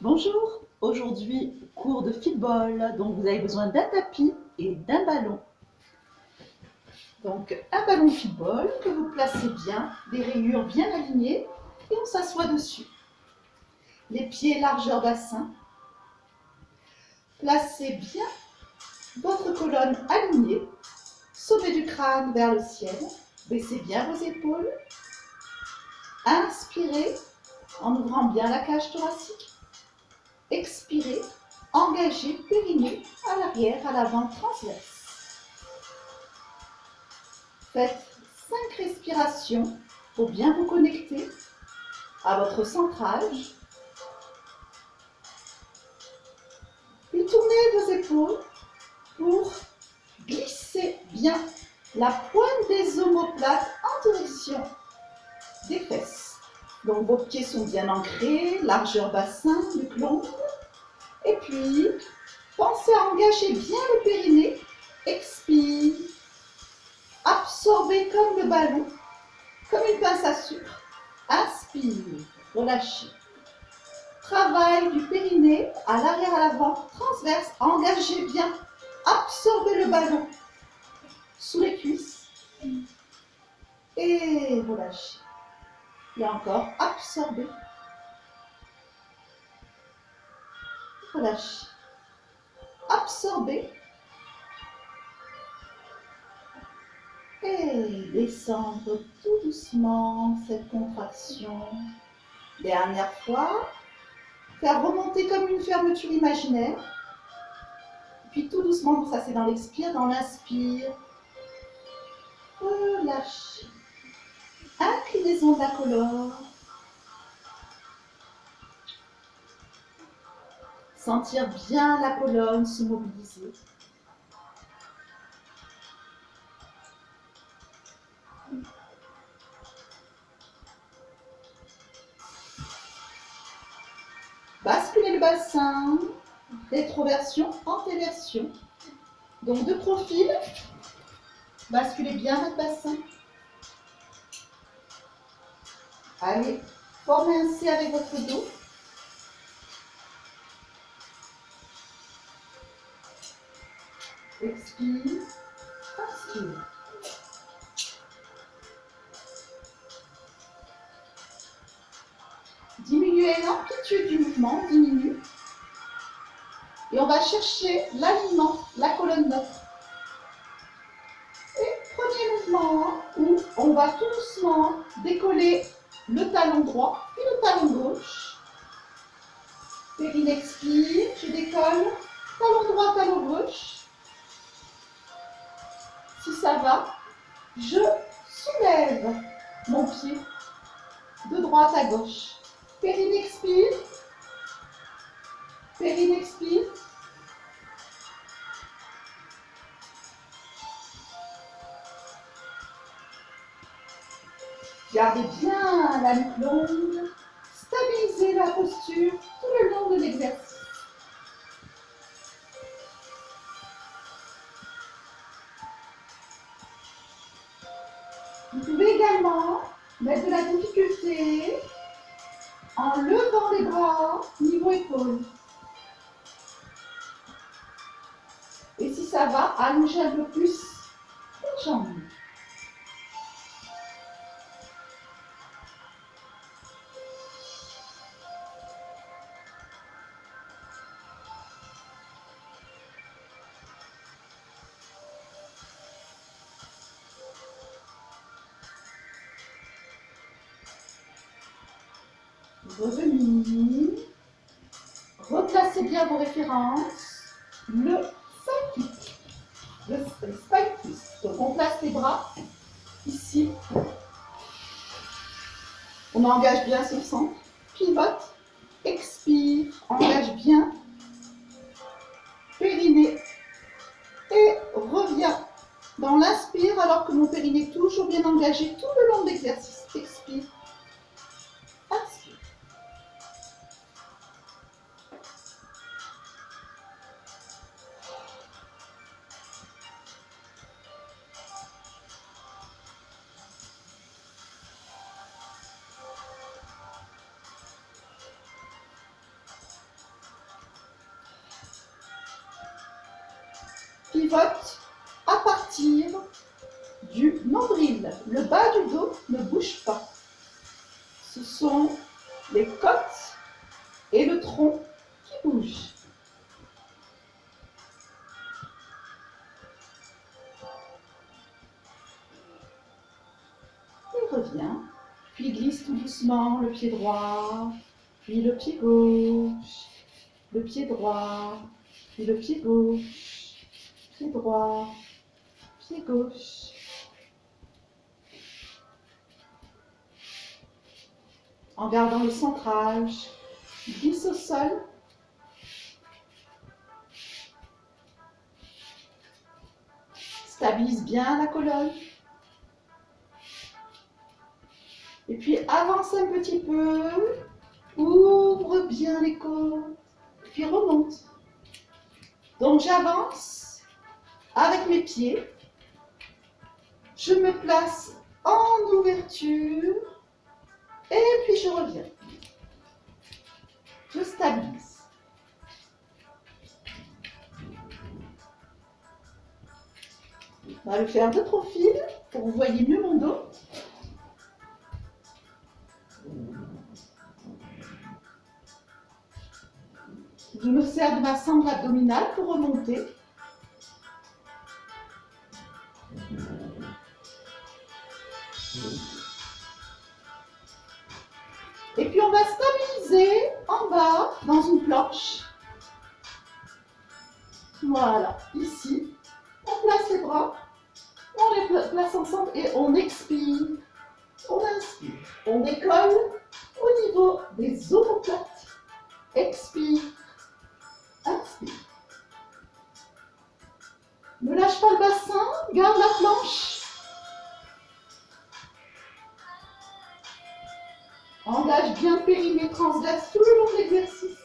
Bonjour, aujourd'hui cours de football, donc vous avez besoin d'un tapis et d'un ballon. Donc un ballon de football que vous placez bien, des rayures bien alignées et on s'assoit dessus. Les pieds largeur bassin. Placez bien votre colonne alignée, sommet du crâne vers le ciel. Baissez bien vos épaules. Inspirez en ouvrant bien la cage thoracique. Expirez, engagez périnée à l'arrière, à l'avant, transverse. Faites 5 respirations pour bien vous connecter à votre centrage. Puis tournez vos épaules pour glisser bien la pointe des omoplates en direction des fesses. Donc vos pieds sont bien ancrés, largeur bassin, nuque longue. Et puis, pensez à engager bien le périnée. Expire. Absorbez comme le ballon, comme une pince à sucre. Inspire, relâchez. Travail du périnée à l'arrière, à l'avant, transverse. Engagez bien. Absorbez le ballon sous les cuisses. Et relâchez. Et encore, absorbez. Relâchez. Absorbez. Et descendre tout doucement cette contraction. Dernière fois. Faire remonter comme une fermeture imaginaire. Puis tout doucement, ça c'est dans l'expire, dans l'inspire. Relâchez. Inclinaison de la colonne. Sentir bien la colonne se mobiliser. Basculez le bassin. Rétroversion, antéversion. Donc de profil. Basculez bien votre bassin. Allez, formez un C avec votre dos. Expire, inspire. Diminuez l'amplitude du mouvement, diminue. Et on va chercher l'alignement, la colonne neutre. Et premier mouvement où on va tout doucement décoller le talon droit puis le talon gauche. Périnée expire, je décolle, talon droit, talon gauche. Si ça va, je soulève mon pied de droite à gauche. Périnée expire, périnée expire. Gardez bien la nuque longue, stabilisez la posture tout le long de l'exercice. Vous pouvez également mettre de la difficulté en levant les bras niveau épaule. Et si ça va, allongez un peu plus les jambes. Revenez. Replacez bien vos références. Le side kick. Le spike twist. Donc on place les bras ici. On engage bien son centre. Pivote. Expire. Engage bien. Périnée. Et reviens dans l'inspire alors que mon périnée est toujours bien engagé tout le long de l'exercice. Expire. Inspire. pivote à partir du nombril. Le bas du dos ne bouge pas. Ce sont les côtes et le tronc qui bougent. Il revient, puis glisse tout doucement le pied droit, puis le pied gauche, le pied droit, puis le pied gauche, pied droit, pied gauche. En gardant le centrage, glisse au sol. Stabilise bien la colonne. Et puis avance un petit peu. Ouvre bien les côtes. Puis remonte. Donc j'avance avec mes pieds. Je me place en ouverture. Et puis je reviens. Je stabilise. On va le faire de profil pour que vous voyez mieux mon dos. Je me sers de ma sangle abdominale pour remonter. Et puis on va stabiliser en bas dans une planche. Voilà, ici. On place les bras, on les place ensemble et on expire. On inspire. On décolle au niveau des omoplates. Expire. Inspire. Ne lâche pas le bassin, garde la planche. Engage bien le périnée transverse tout le long de l'exercice.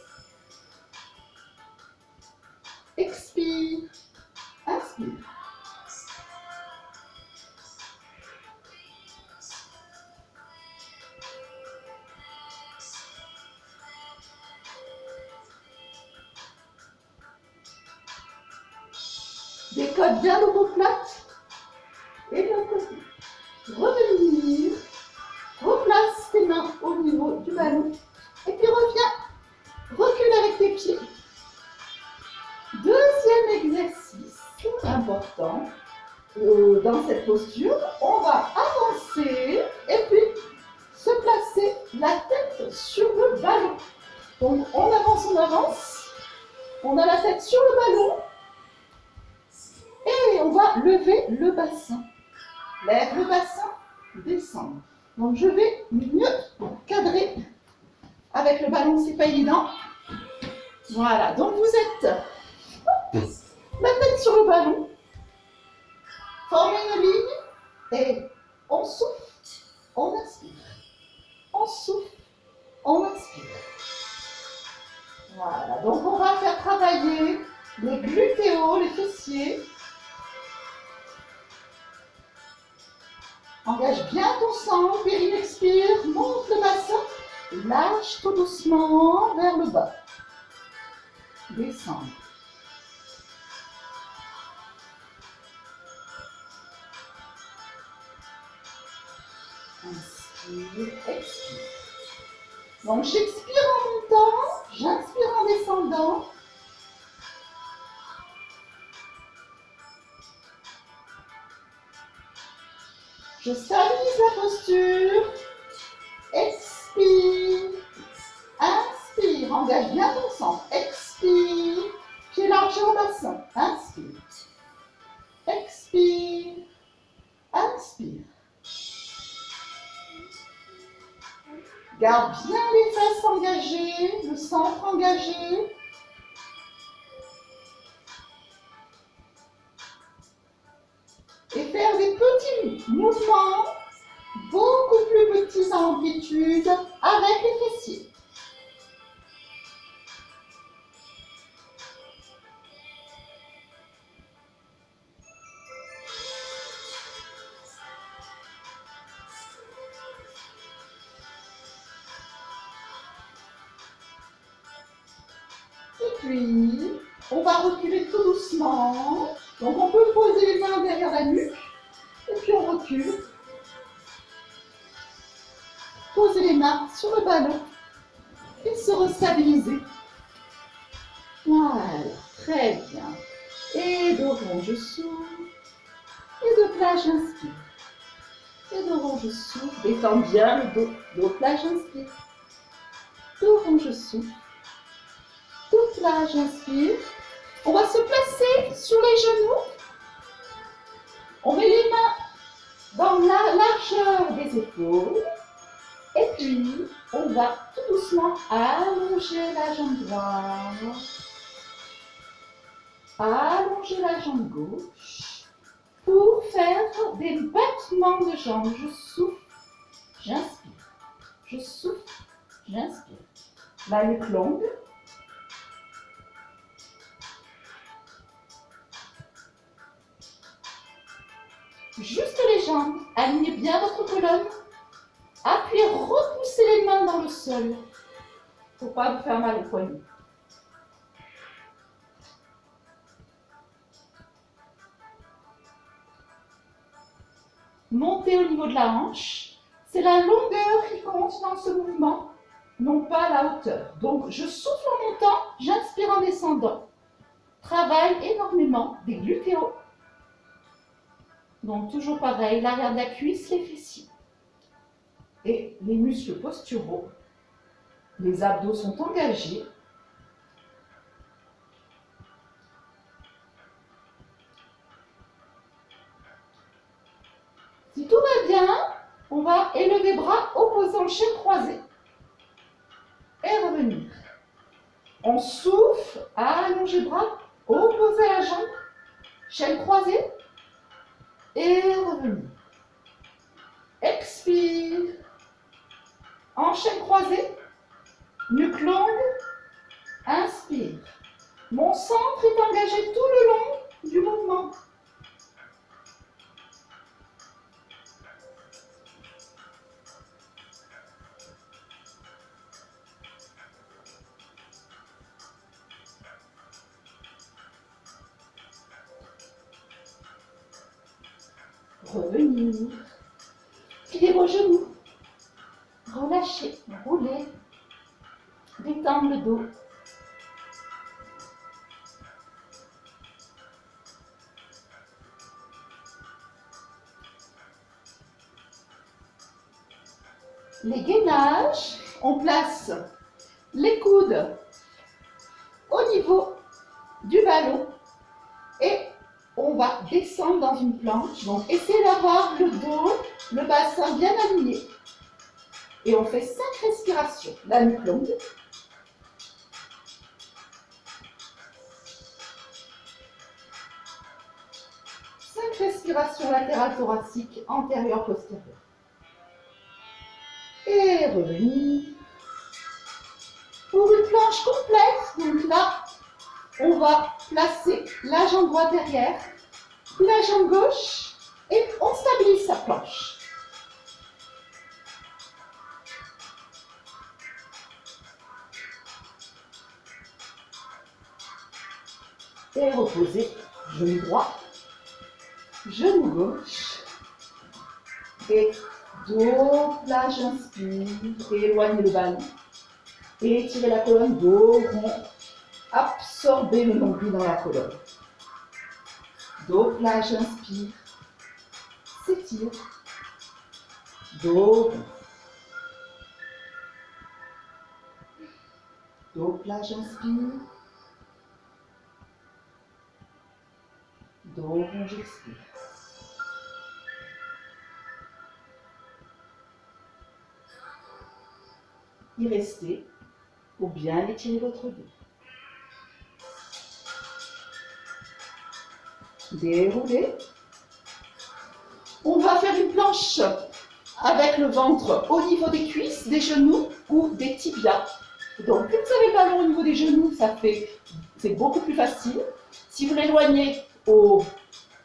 Expire. Inspire. Décolle bien l'omoplate. Et de l'autre côté. Revenir. Replace tes mains au niveau du ballon. Et puis reviens. Recule avec tes pieds. Deuxième exercice important. Dans cette posture, on va avancer et puis se placer la tête sur le ballon. Donc on avance. On a la tête sur le ballon. Et on va lever le bassin. Lève le bassin, descendre. Donc je vais mieux cadrer avec le ballon, c'est pas évident. Voilà, donc vous êtes la tête sur le ballon. Formez une ligne et on souffle, on inspire. On souffle, on inspire. Voilà, donc on va faire travailler les glutéaux, les fessiers. Engage bien ton sang, périnée expire, monte le bassin, lâche tout doucement vers le bas. Descendre. Inspire, expire. Donc j'expire en montant, j'inspire en descendant. Je stabilise la posture. Expire. Inspire. Engage bien ton sang. Expire. Pied large au bassin. Inspire. Expire. Inspire. Garde bien les fesses engagées, le centre engagé. Et faire des petits mouvements, beaucoup plus petits en amplitude, avec les fessiers. Et puis, on va reculer tout doucement. Donc on peut poser les mains derrière la nuque, et puis on recule. Poser les mains sur le ballon et se restabiliser. Voilà, très bien. Et dos rond, je souffle. Et de plat, j'inspire. Et dos rond, je souffle. Détends bien le dos. Dos plat, j'inspire. Dos rond, je souffle. Dos plat, j'inspire. On va se placer sur les genoux. On met les mains dans la largeur des épaules. Et puis, on va tout doucement allonger la jambe droite. Allonger la jambe gauche. Pour faire des battements de jambes. Je souffle, j'inspire. Je souffle, j'inspire. La nuque longue. Juste les jambes. Alignez bien votre colonne. Appuyez, repoussez les mains dans le sol. Il ne faut pas vous faire mal au poignet. Montez au niveau de la hanche. C'est la longueur qui compte dans ce mouvement, non pas la hauteur. Donc, je souffle en montant, j'inspire en descendant. Travaille énormément des glutéos. Donc, toujours pareil, l'arrière de la cuisse, les fessiers. Et les muscles posturaux. Les abdos sont engagés. Si tout va bien, on va élever bras opposant chaîne croisée. Et revenir. On souffle, allonger bras, opposer à la jambe, chaîne croisée. Et revenir. Expire. En chaîne croisée. Nuque longue. Inspire. Mon centre est engagé tout le long du mouvement. Revenir. Pliez vos genoux. Relâchez, roulez. Détendre le dos. Les gainages, on place les coudes au niveau du ballon et on va descendre dans une planche. Donc, essayez d'avoir le dos, le bassin bien aligné. Et on fait 5 respirations. La nuque longue. Respiration latérale thoracique, antérieure, postérieure. Et revenir. Pour une planche complète, donc là, on va placer la jambe droite derrière, la jambe gauche, et on stabilise sa planche. Et reposer, genou droit, genou gauche, et dos plat, j'inspire, éloignez le ballon, et étirez la colonne, dos rond, absorbez le nombril dans la colonne. Dos plat, j'inspire, s'étire, dos rond. Dos plat, j'inspire, dos rond, j'expire. Y rester pour bien étirer votre dos. Déroulez. On va faire une planche avec le ventre au niveau des cuisses, des genoux ou des tibias. Donc, plus vous avez le ballon au niveau des genoux, c'est beaucoup plus facile. Si vous l'éloignez au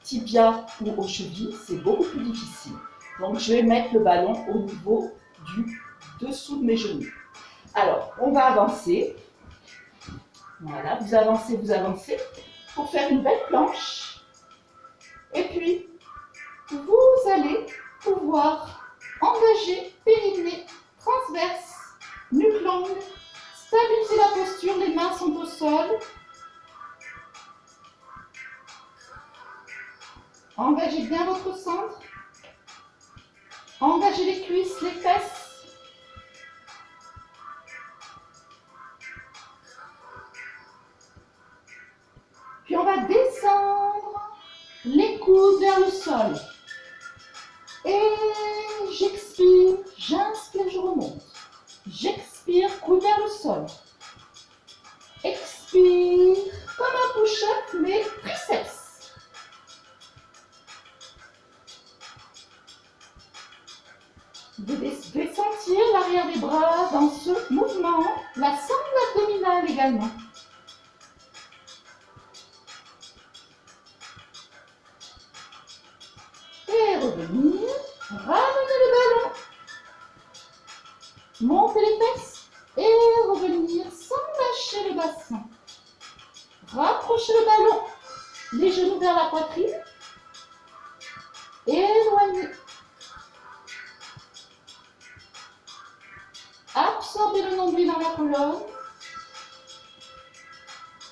tibia ou aux chevilles, c'est beaucoup plus difficile. Donc, je vais mettre le ballon au niveau du dessous de mes genoux. Alors, on va avancer. Voilà, vous avancez pour faire une belle planche Et puis, vous allez pouvoir engager périnée, transverse, nuque longue, stabiliser la posture, les mains sont au sol. Engagez bien votre centre. Engagez les cuisses, les fesses. Puis on va descendre les coudes vers le sol. Et j'expire, j'inspire, je remonte. J'expire, coude vers le sol. Expire, comme un push-up, mais triceps. Vous devez sentir l'arrière des bras dans ce mouvement, la sangle abdominale également. Et revenir, ramener le ballon, monter les fesses et revenir sans lâcher le bassin. Rapprochez le ballon, les genoux vers la poitrine, éloignez. Absorbez le nombril dans la colonne.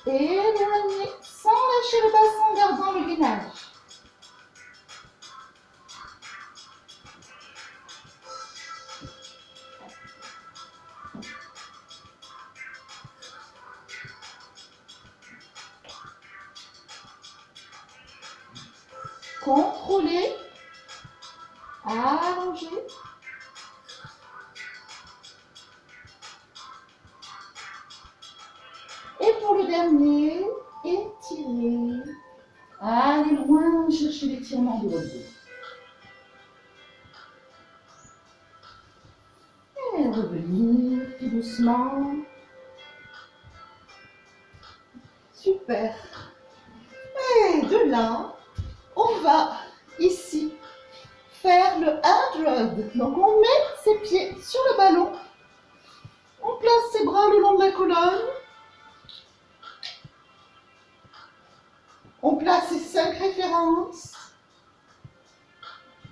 Éloignez sans lâcher le bassin en gardant le gainage. Contrôlez. Allongez. Et pour le dernier, étirez. Allez loin, cherchez l'étirement de votre dos. Et revenir tout doucement. Super. Et de là, on va ici faire le hand rod. Donc on met ses pieds sur le ballon. On place ses bras le long de la colonne. On place ces 5 références.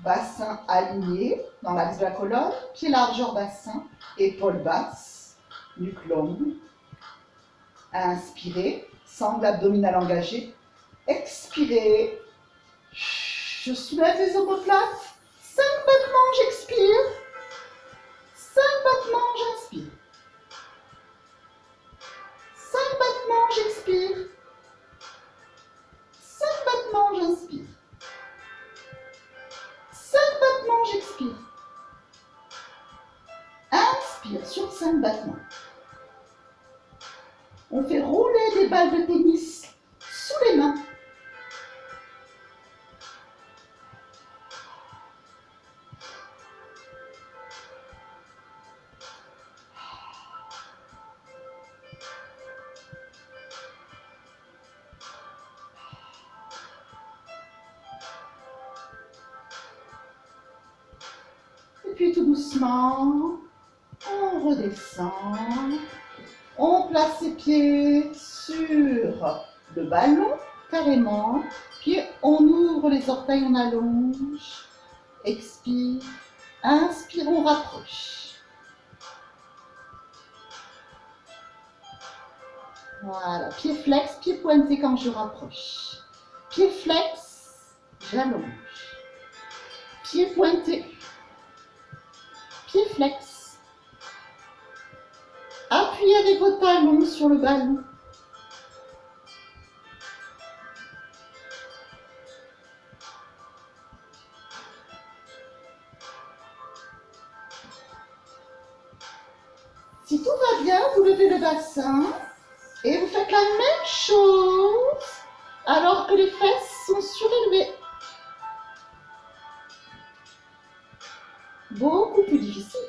Bassin aligné dans l'axe de la colonne, pied largeur bassin, épaules basses, nuque longue. Inspirez, sangle abdominale engagée. Expirez. Je soulève les omoplates. 5 battements, j'expire. 5 battements, j'inspire. 5 battements, j'expire. 5 battements, j'inspire. 5 battements, j'expire. Inspire sur 5 battements. On fait rouler des balles de tennis sous les mains. Et puis tout doucement, on redescend. On place ses pieds sur le ballon, carrément. Puis on ouvre les orteils, on allonge. Expire. Inspire, on rapproche. Voilà, pied flex, pied pointé quand je rapproche. Pied flex, j'allonge. Pied pointé. Pied flex. Appuyez avec vos talons sur le ballon. Si tout va bien, vous levez le bassin et vous faites la même chose alors que les fesses sont surélevées. Beaucoup plus difficile.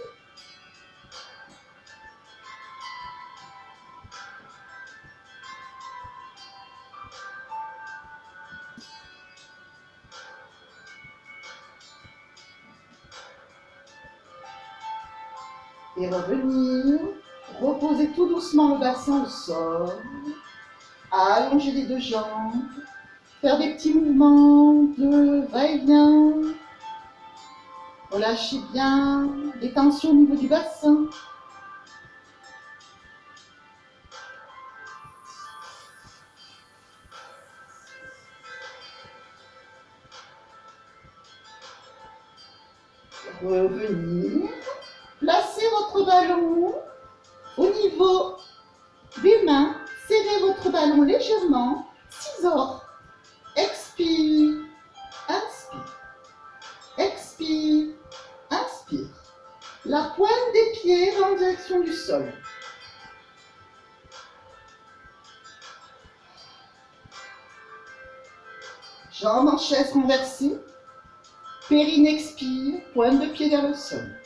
Et revenir, reposez tout doucement le bassin au sol, allongez les deux jambes, faire des petits mouvements de va-et-vient. Relâchez bien les tensions au niveau du bassin. Revenir. Placez votre ballon au niveau des mains. Serrez votre ballon légèrement. Scissor. Expire. Inspire. Expire. Inspire. La pointe des pieds va en direction du sol. Jambes en chaise renversée. Périnée expire. Pointe de pied vers le sol.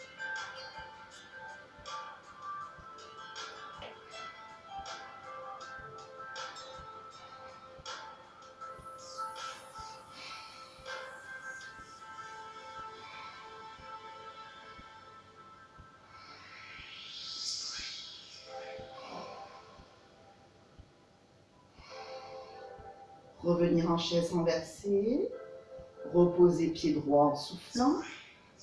Revenir en chaise renversée. Reposez pied droit en soufflant.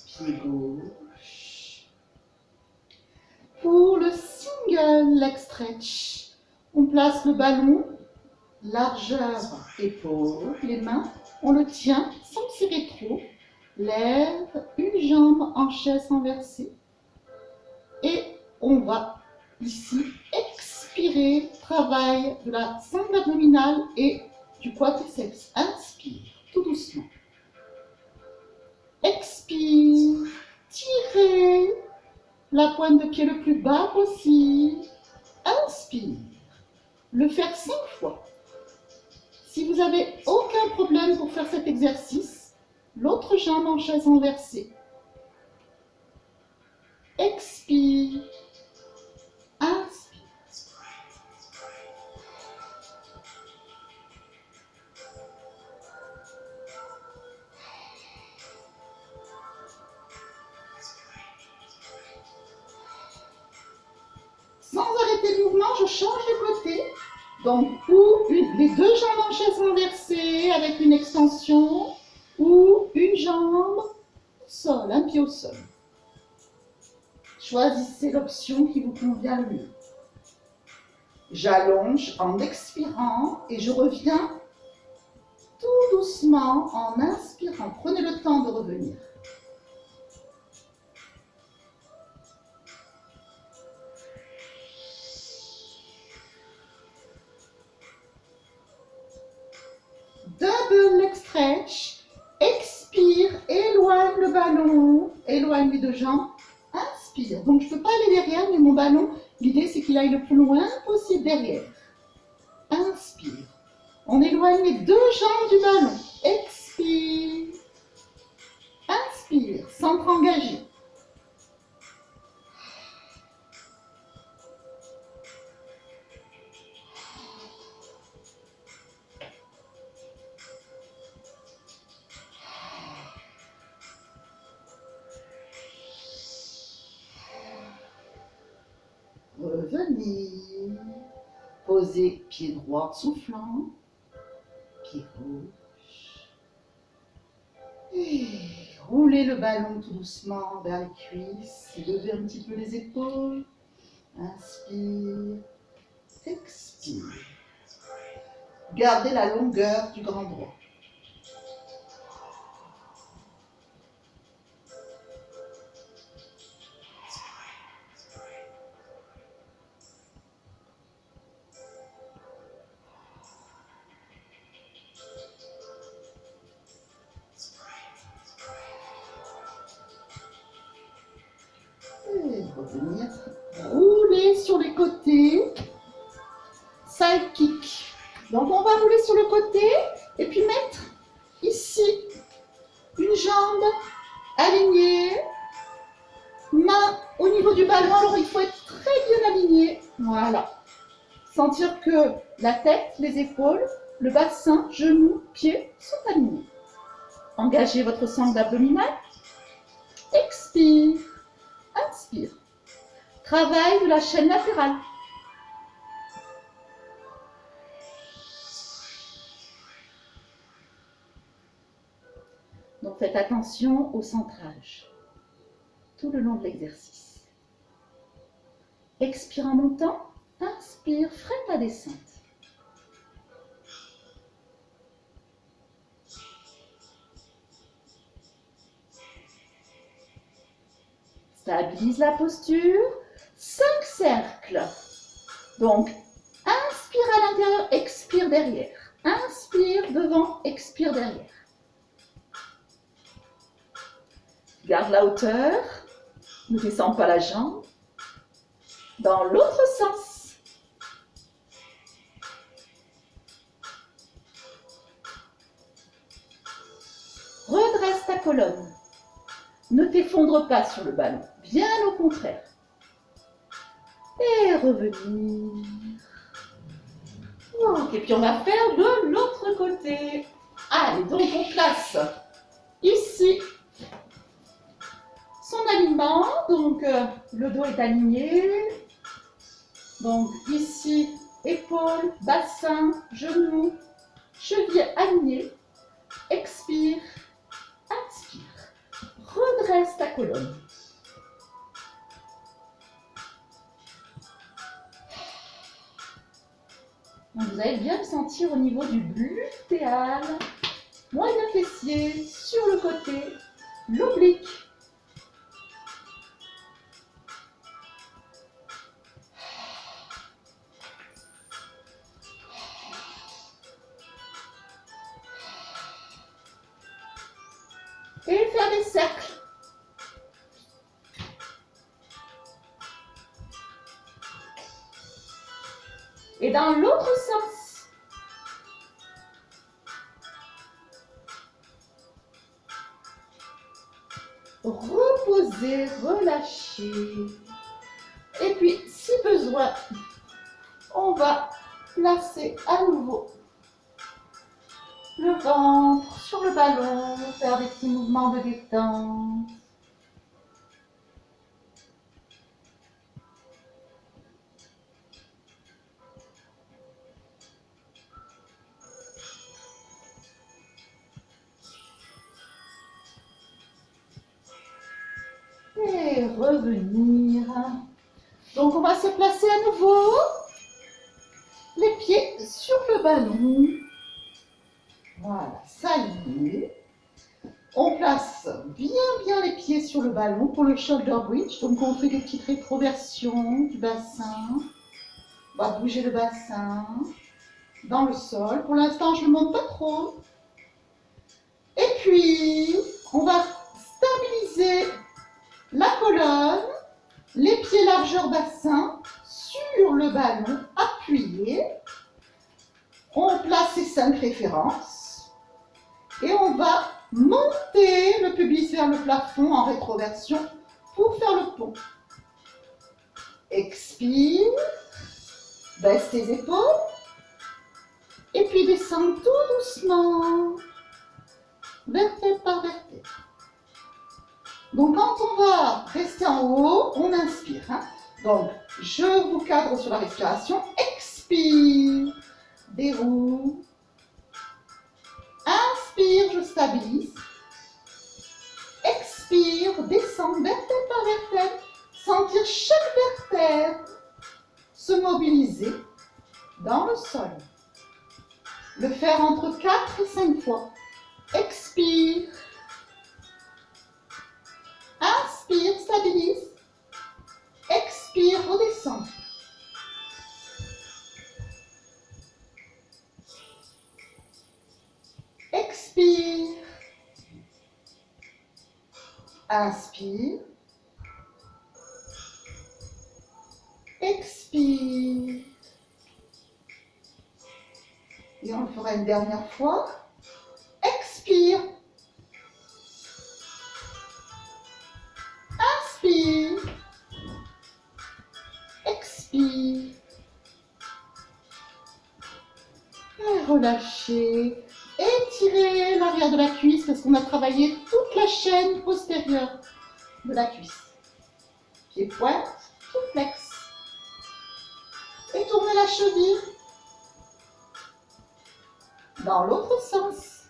Pied gauche. Pour le single leg stretch, on place le ballon, largeur épaule, les mains, on le tient sans serrer trop. Lève une jambe en chaise renversée. Et on va ici expirer, travail de la sangle abdominale et du quadriceps. Inspire, tout doucement. Expire, tirez la pointe de pied le plus bas possible. Inspire. Le faire 5 fois. Si vous n'avez aucun problème pour faire cet exercice, l'autre jambe en chaise renversée. Expire. Inspire. Sans arrêter le mouvement, je change de côté. Donc, les deux jambes en chaise renversée avec une extension ou une jambe au sol, un pied au sol. Choisissez l'option qui vous convient le mieux. J'allonge en expirant et je reviens tout doucement en inspirant. Prenez le temps de revenir. Double leg stretch. Expire, éloigne le ballon, éloigne les deux jambes. Inspire. Donc je ne peux pas aller derrière, mais mon ballon, l'idée c'est qu'il aille le plus loin possible derrière. Inspire. On éloigne les deux jambes du ballon. Expire. Inspire. Centre engagé. Revenir. Posez pied droit soufflant. Pied gauche. Et roulez le ballon tout doucement vers les cuisses. Levez un petit peu les épaules. Inspire. Expire. Gardez la longueur du grand droit. Et revenir. Rouler sur les côtés. Side kick. Donc on va rouler sur le côté et puis mettre ici une jambe alignée, main au niveau du ballon. Alors il faut être très bien aligné. Voilà. Sentir que la tête, les épaules, le bassin, genoux, pieds sont alignés. Engagez votre sangle abdominale. Expire. Inspire. Travail de la chaîne latérale. Donc faites attention au centrage tout le long de l'exercice. Expire en montant, inspire, freine la descente. Stabilise la posture, 5 cercles. Donc, inspire à l'intérieur, expire derrière. Inspire devant, expire derrière. Garde la hauteur, ne descends pas la jambe. Dans l'autre sens. Redresse ta colonne. Ne t'effondre pas sur le ballon, bien au contraire. Et revenir. Ok, et puis on va faire de l'autre côté. Allez, donc on place ici son alignement. Donc le dos est aligné. Donc ici, épaules, bassin, genoux, cheville alignés. Expire, inspire. Redresse ta colonne. Donc vous allez bien le sentir au niveau du glutéal, moyen fessier, sur le côté, l'oblique. Et faire des cercles. Et dans l'autre sens. Reposer, relâcher. Et puis, si besoin, on va placer à nouveau le ventre sur le ballon, faire des petits mouvements de détente. Et revenir. Donc on va se placer à nouveau, les pieds sur le ballon. Voilà, s'aligner. On place bien les pieds sur le ballon pour le shoulder bridge. Donc on fait des petites rétroversions du bassin. On va bouger le bassin dans le sol. Pour l'instant, je ne monte pas trop. Et puis, on va stabiliser la colonne, les pieds largeur bassin sur le ballon appuyé. On place ces 5 références et on va monter le pubis vers le plafond en rétroversion pour faire le pont. Expire, baisse tes épaules et puis descends tout doucement, vertèbre par vertèbre. Donc quand on va rester en haut, on inspire. Donc je vous cadre sur la respiration, expire, déroule. Inspire, je stabilise. Expire, descends vertèbre par vertèbre. Sentir chaque vertèbre se mobiliser dans le sol. Le faire entre 4 et 5 fois. Expire. Inspire, stabilise. Expire, redescends. Expire. Inspire. Expire. Et on le fera une dernière fois. Expire. Inspire. Expire. Et relâchez. Étirez l'arrière de la cuisse parce qu'on a travaillé toute la chaîne postérieure de la cuisse. Pied pointe, pied flex. Et tournez la cheville dans l'autre sens.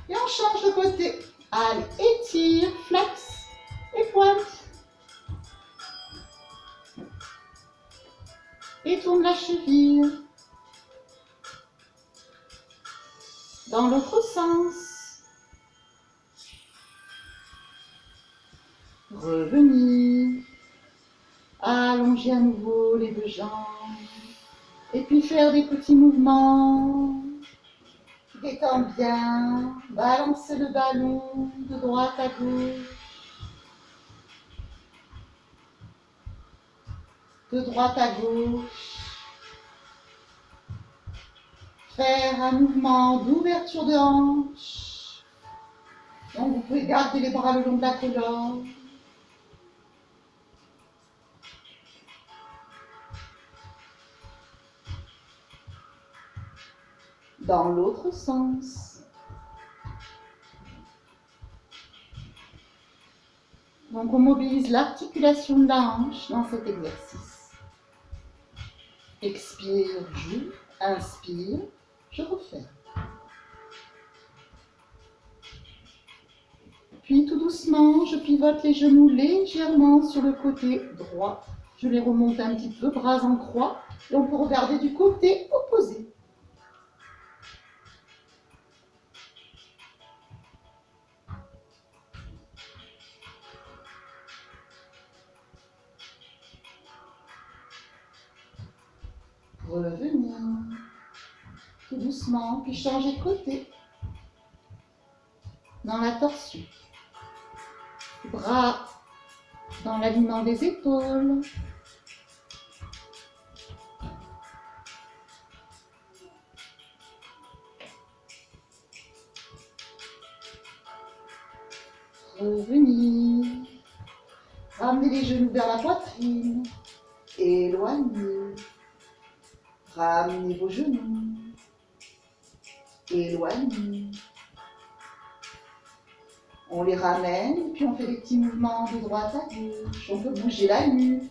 Et on change de côté. Allez, étire, flex et pointe. Et tourne la cheville. Dans l'autre sens. Revenir. Allonger à nouveau les deux jambes. Et puis faire des petits mouvements. Détends bien. Balancez le ballon de droite à gauche. De droite à gauche. Faire un mouvement d'ouverture de hanche. Donc vous pouvez garder les bras le long de la colonne. Dans l'autre sens. Donc on mobilise l'articulation de la hanche dans cet exercice. Expire, je. Inspire, je referme. Puis tout doucement, je pivote les genoux légèrement sur le côté droit. Je les remonte un petit peu, bras en croix. Et on peut regarder du côté opposé. Revenir. Tout doucement, puis changer de côté. Dans la torsion. Bras dans l'alignement des épaules. Revenir. Ramenez les genoux vers la poitrine. Éloignez. Ramenez vos genoux. Éloignez. On les ramène, puis on fait des petits mouvements de droite à gauche. On peut bouger la nuque.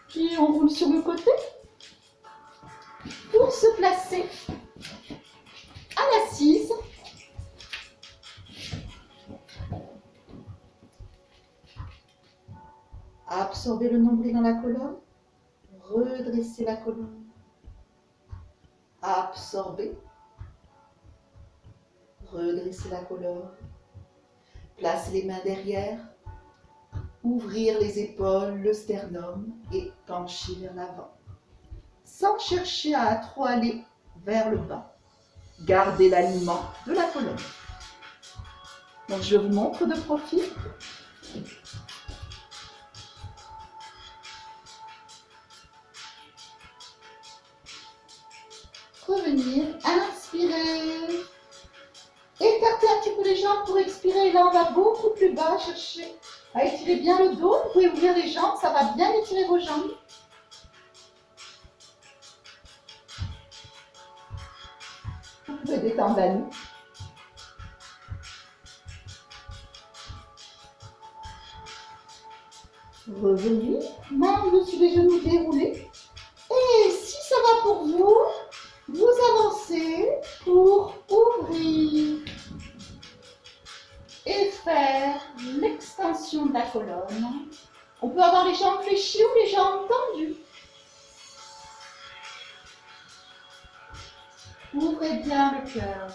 Puis on roule sur le côté pour se placer à l'assise. Absorbez le nombril dans la colonne. Redressez la colonne. Absorbez. Redressez la colonne. Placez les mains derrière. Ouvrir les épaules, le sternum et pencher vers l'avant. Sans chercher à trop aller vers le bas. Gardez l'alignement de la colonne. Donc je vous montre de profil. Revenir, inspirer. Écartez un petit peu les jambes pour expirer. Là, on va beaucoup plus bas. Cherchez à étirer bien le dos. Vous pouvez ouvrir les jambes. Ça va bien étirer vos jambes. Vous pouvez détendre la nuque. Revenir. Main au-dessus des genoux déroulés. Et si ça va pour vous, vous avancez pour ouvrir et faire l'extension de la colonne. On peut avoir les jambes fléchies ou les jambes tendues. Ouvrez bien le cœur.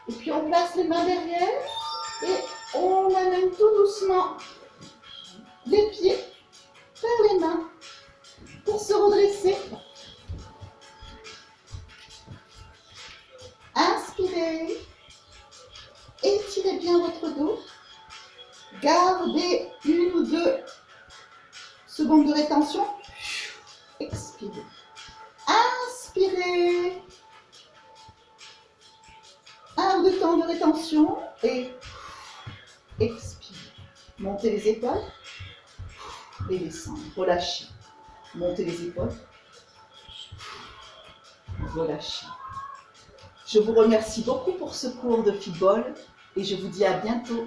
Et puis on place les mains derrière et on amène tout doucement les pieds vers les mains pour se redresser. Inspirez. Étirez bien votre dos. Gardez 1 ou 2 secondes de rétention. Expirez. Inspirez. 1 ou 2 temps de rétention et expirez. Montez les épaules et descendez. Relâchez. Montez les épaules. Relâchez. Je vous remercie beaucoup pour ce cours de football et je vous dis à bientôt.